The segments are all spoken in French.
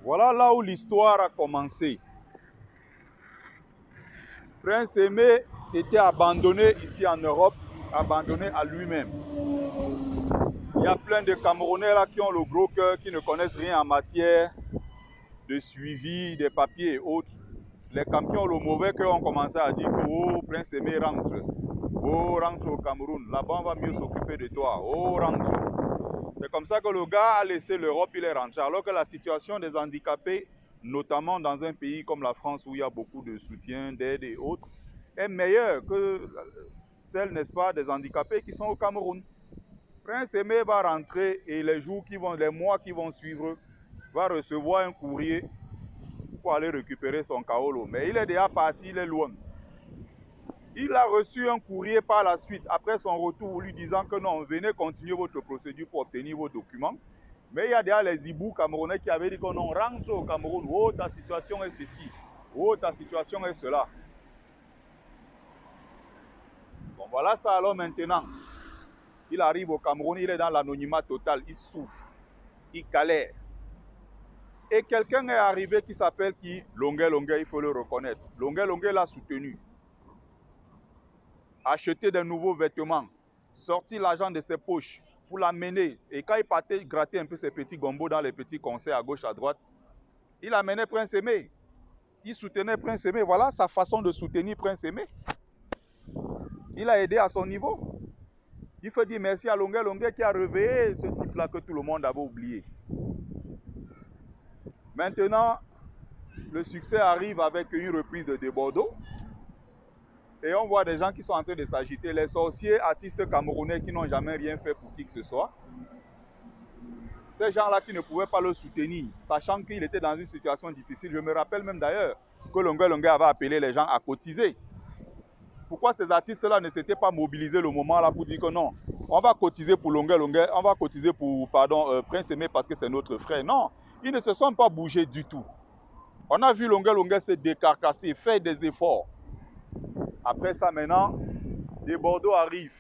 Voilà là où l'histoire a commencé. Prince Aimé était abandonné ici en Europe, abandonné à lui-même. Il y a plein de Camerounais là qui ont le gros cœur, qui ne connaissent rien en matière de suivi des papiers et autres. Les Cam qui ont le mauvais cœur ont commencé à dire que oh, Prince Aimé rentre. Oh, rentre au Cameroun. Là-bas, on va mieux s'occuper de toi. Oh, rentre. C'est comme ça que le gars a laissé l'Europe, il est rentré. Alors que la situation des handicapés, notamment dans un pays comme la France où il y a beaucoup de soutien, d'aide et autres, est meilleure que celle, n'est-ce pas, des handicapés qui sont au Cameroun. Prince Aimé va rentrer et les mois qui vont suivre, va recevoir un courrier pour aller récupérer son kaolo. Mais il est déjà parti, il est loin. Il a reçu un courrier par la suite, après son retour, lui disant que non, venez continuer votre procédure pour obtenir vos documents. Mais il y a déjà les hiboux camerounais qui avaient dit que non, rentre au Cameroun, oh ta situation est ceci, oh ta situation est cela. Bon voilà ça alors maintenant. Il arrive au Cameroun, il est dans l'anonymat total, il souffre, il galère. Et quelqu'un est arrivé qui s'appelle qui Longuet Longuet, il faut le reconnaître. Longuet Longuet l'a soutenu. Acheter des nouveaux vêtements, sortir l'argent de ses poches pour l'amener. Et quand il partait gratter un peu ses petits gombos dans les petits concerts à gauche, à droite, il amenait Prince Aimé. Il soutenait Prince Aimé. Voilà sa façon de soutenir Prince Aimé. Il a aidé à son niveau. Il faut dire merci à Longuet Longuet qui a réveillé ce type-là que tout le monde avait oublié. Maintenant, le succès arrive avec une reprise de Bordeaux. Et on voit des gens qui sont en train de s'agiter, les sorciers artistes camerounais qui n'ont jamais rien fait pour qui que ce soit. Ces gens-là qui ne pouvaient pas le soutenir, sachant qu'il était dans une situation difficile. Je me rappelle même d'ailleurs que Longuet Longuet avait appelé les gens à cotiser. Pourquoi ces artistes-là ne s'étaient pas mobilisés le moment-là pour dire que non, on va cotiser pour Longuet Longuet, on va cotiser pour Prince Aimé parce que c'est notre frère. Non, ils ne se sont pas bougés du tout. On a vu Longuet Longuet se décarcasser, faire des efforts. Après ça, maintenant, des Bordeaux arrive.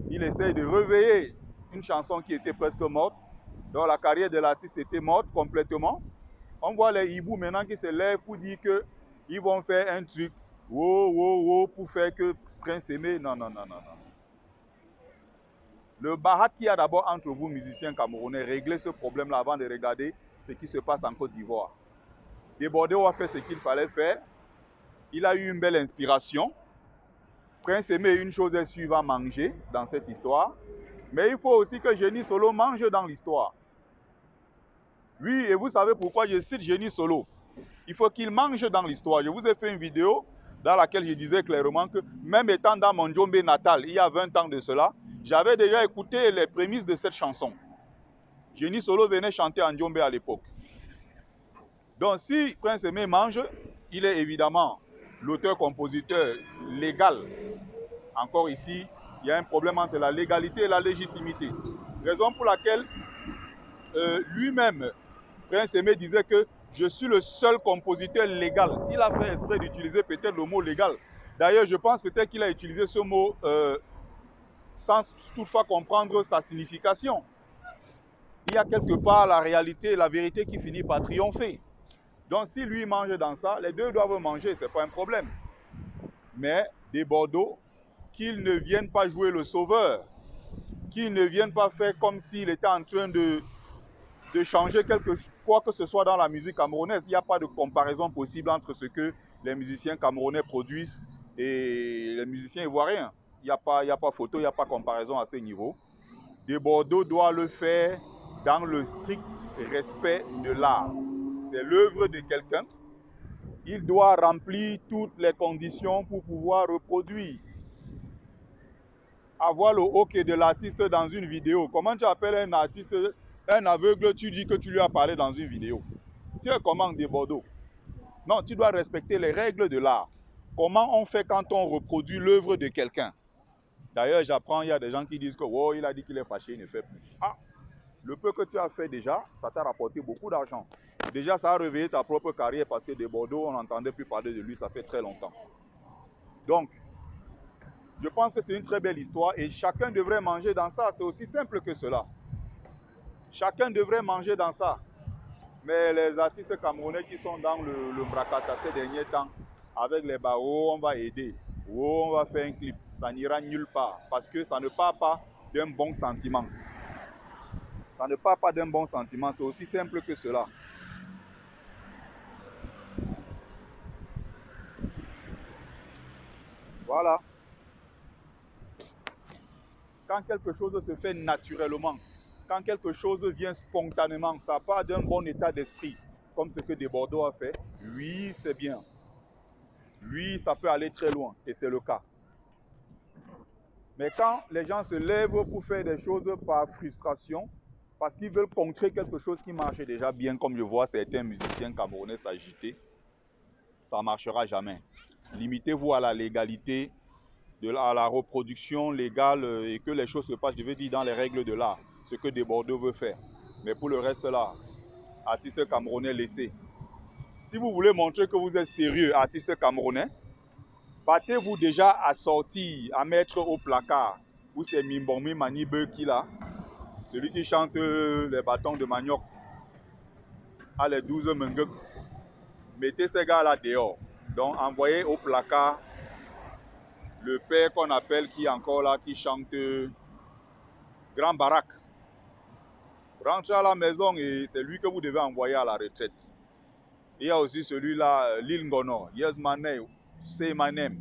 Il essaye de réveiller une chanson qui était presque morte. Donc la carrière de l'artiste était morte complètement. On voit les hiboux maintenant qui se lèvent pour dire qu'ils vont faire un truc. Wow, wow, wow, pour faire que Prince Aimé. Non, non, non, non, non. Le barat qu'il y a d'abord entre vous, musiciens camerounais, réglez ce problème-là avant de regarder ce qui se passe en Côte d'Ivoire. Des Bordeaux a fait ce qu'il fallait faire. Il a eu une belle inspiration. Prince Aimé, une chose est sûre, va manger dans cette histoire. Mais il faut aussi que Génie Solo mange dans l'histoire. Oui, et vous savez pourquoi je cite Génie Solo. Il faut qu'il mange dans l'histoire. Je vous ai fait une vidéo dans laquelle je disais clairement que même étant dans mon Djombe natal, il y a 20 ans de cela, j'avais déjà écouté les prémices de cette chanson. Génie Solo venait chanter en Djombe à l'époque. Donc si Prince Aimé mange, il est évidemment l'auteur-compositeur légal. Encore ici, il y a un problème entre la légalité et la légitimité. Raison pour laquelle lui-même, Prince Aimé disait que je suis le seul compositeur légal. Il a fait exprès d'utiliser peut-être le mot légal. D'ailleurs, je pense peut-être qu'il a utilisé ce mot sans toutefois comprendre sa signification. Il y a quelque part la réalité et la vérité qui finit par triompher. Donc si lui mange dans ça, les deux doivent manger, ce n'est pas un problème. Mais des Bordeaux, qu'ils ne viennent pas jouer le sauveur, qu'ils ne viennent pas faire comme s'il était en train de changer quoi que ce soit dans la musique camerounaise. Il n'y a pas de comparaison possible entre ce que les musiciens camerounais produisent et les musiciens ivoiriens. Il n'y a pas photo, il n'y a pas comparaison à ce niveau. De Bordeaux doit le faire dans le strict respect de l'art. C'est l'œuvre de quelqu'un. Il doit remplir toutes les conditions pour pouvoir reproduire. Avoir le hockey de l'artiste dans une vidéo. Comment tu appelles un artiste, un aveugle, tu dis que tu lui as parlé dans une vidéo? Tu es comment de Bordeaux? Non, tu dois respecter les règles de l'art. Comment on fait quand on reproduit l'œuvre de quelqu'un? D'ailleurs, j'apprends, il y a des gens qui disent que oh, il a dit qu'il est fâché, il ne fait plus. Ah, le peu que tu as fait déjà, ça t'a rapporté beaucoup d'argent. Déjà, ça a réveillé ta propre carrière parce que de Bordeaux, on n'entendait plus parler de lui, ça fait très longtemps. Donc, je pense que c'est une très belle histoire et chacun devrait manger dans ça. C'est aussi simple que cela. Chacun devrait manger dans ça. Mais les artistes camerounais qui sont dans le Mbrakata ces derniers temps, avec les barreaux, on va aider. Oh, on va faire un clip. Ça n'ira nulle part. Parce que ça ne part pas d'un bon sentiment. Ça ne part pas d'un bon sentiment. C'est aussi simple que cela. Voilà. Quand quelque chose se fait naturellement, quand quelque chose vient spontanément, ça part d'un bon état d'esprit, comme ce que Desbordeaux a fait, oui, c'est bien. Oui, ça peut aller très loin, et c'est le cas. Mais quand les gens se lèvent pour faire des choses par frustration, parce qu'ils veulent contrer quelque chose qui marche déjà bien, comme je vois certains musiciens camerounais s'agiter, ça ne marchera jamais. Limitez-vous à la légalité, à la reproduction légale et que les choses se passent, je veux dire, dans les règles de l'art, ce que Desbordeaux veut faire. Mais pour le reste là, artiste camerounais, laissez. Si vous voulez montrer que vous êtes sérieux, artiste camerounais, battez-vous déjà à sortir, à mettre au placard, où c'est Mimbombi Manibe qui là, celui qui chante les bâtons de manioc à les 12 mengues. Mettez ces gars-là dehors. Donc envoyez au placard le père qu'on appelle qui est encore là, qui chante Grand Barak. Rentrez à la maison et c'est lui que vous devez envoyer à la retraite. Il y a aussi celui-là, Lil Ngono, Yes My Name, Say My Name.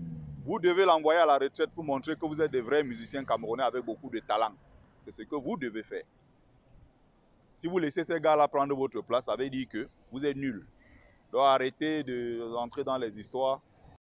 Vous devez l'envoyer à la retraite pour montrer que vous êtes des vrais musiciens camerounais avec beaucoup de talent. C'est ce que vous devez faire. Si vous laissez ces gars-là prendre votre place, ça veut dire que vous êtes nuls. Donc arrêtez d'entrer dans les histoires